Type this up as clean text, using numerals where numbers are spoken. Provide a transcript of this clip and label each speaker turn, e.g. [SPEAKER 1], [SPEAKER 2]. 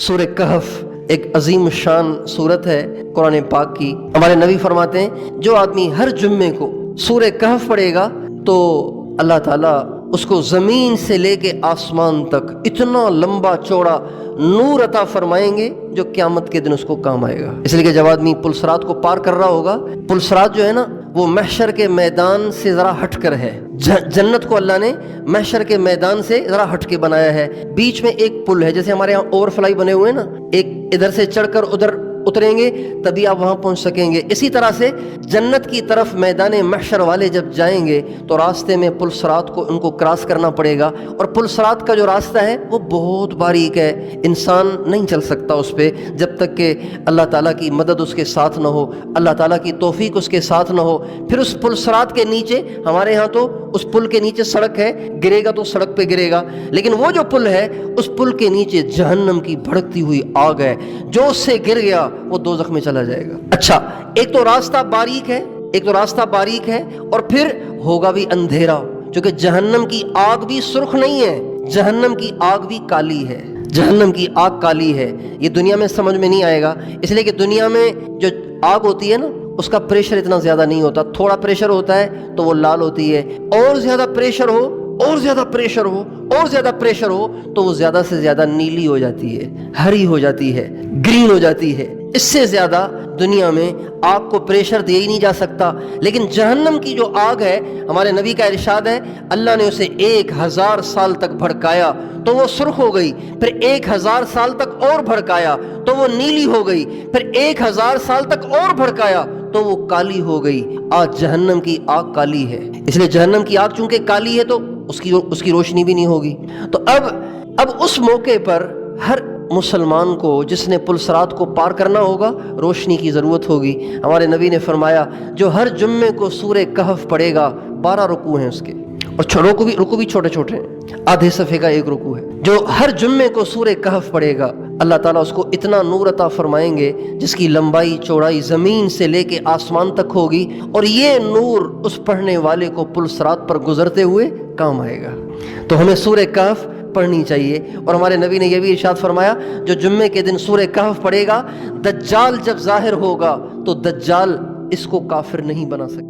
[SPEAKER 1] सूरह कहफ एक अजीम शान सूरत है कुरान पाक की। हमारे नबी फरमाते हैं जो आदमी हर जुम्मे को सूरह कहफ पढ़ेगा तो अल्लाह ताला उसको ज़मीन से लेके आसमान तक इतना लंबा चौड़ा नूर अता फरमाएंगे जो क़यामत के दिन उसको काम आएगा। इसलिए कि जब आदमी पुलसरात को पार कर रहा होगा, पुलसरात जो है ना वो महशर के मैदान से ज़रा हटकर है। जन्नत को अल्लाह ने महशर के मैदान से ज़रा हट के बनाया है। बीच में एक पुल है, जैसे हमारे यहाँ ओवरफ्लाई बने हुए हैं ना, एक इधर से चढ़कर उधर उतरेंगे तभी आप वहां पहुंच सकेंगे। इसी तरह से जन्नत की तरफ मैदान महशर वाले जब जाएंगे तो रास्ते में पुलसरात को उनको क्रॉस करना पड़ेगा, और पुलसरात का जो रास्ता है वो बहुत बारीक है, इंसान नहीं चल सकता उस पर जब तक कि अल्लाह ताला की मदद उसके साथ न हो, अल्लाह ताला की तौफीक उसके साथ न हो। फिर उस पुलसरात के नीचे, हमारे यहाँ तो उस पुल के नीचे सड़क है, गिरेगा तो सड़क पे गिरेगा, लेकिन वो जो पुल है उस पुल के नीचे जहन्नम की भड़कती हुई आग है, जो उससे गिर गया वो दोज़ख में चला जाएगा। अच्छा, एक तो रास्ता बारीक है, और फिर होगा भी अंधेरा, क्योंकि जहन्नम की आग भी सुर्ख नहीं है, जहन्नम की आग भी काली है। जहन्नम की आग काली है, ये दुनिया में समझ में नहीं आएगा, इसलिए कि दुनिया में जो आग होती है ना उसका प्रेशर इतना ज्यादा नहीं होता, थोड़ा प्रेशर होता है तो वो लाल होती है, और ज्यादा प्रेशर हो और ज्यादा प्रेशर हो और ज्यादा प्रेशर हो तो वो ज्यादा से ज्यादा नीली हो जाती है, हरी हो जाती है, ग्रीन हो जाती है। इससे ज्यादा दुनिया में आग को प्रेशर दे ही नहीं जा सकता। लेकिन जहन्नम की जो आग है, हमारे नबी का इरशाद है, अल्लाह ने उसे 1000 साल तक भड़काया तो वो सुर्ख हो गई, फिर 1000 साल तक और भड़काया तो वो नीली हो गई, फिर 1000 साल तक और भड़काया तो वो काली हो गई। आज जहन्नम की आग काली है, इसलिए जहन्नम की आग चूंकि काली है तो उसकी रोशनी भी नहीं होगी। तो अब उस मौके पर हर मुसलमान को जिसने पुलसरात को पार करना होगा रोशनी की ज़रूरत होगी। हमारे नबी ने फरमाया जो हर जुम्मे को सूरह कहफ पढ़ेगा, 12 रुकू हैं उसके, और रुकू भी छोटे छोटे हैं, आधे सफ़े का एक रुकू है। जो हर जुम्मे को सूरह कहफ पढ़ेगा अल्लाह ताला उसको इतना नूर अता फरमाएंगे जिसकी लंबाई चौड़ाई ज़मीन से लेके आसमान तक होगी, और ये नूर उस पढ़ने वाले को पुलसरात पर गुजरते हुए काम आएगा। तो हमें सूरह कहफ पढ़नी चाहिए। और हमारे नबी ने यह भी इरशाद फरमाया जो जुम्मे के दिन सूरह कहफ पढ़ेगा, दज्जाल जब जाहिर होगा तो दज्जाल इसको काफिर नहीं बना सकता।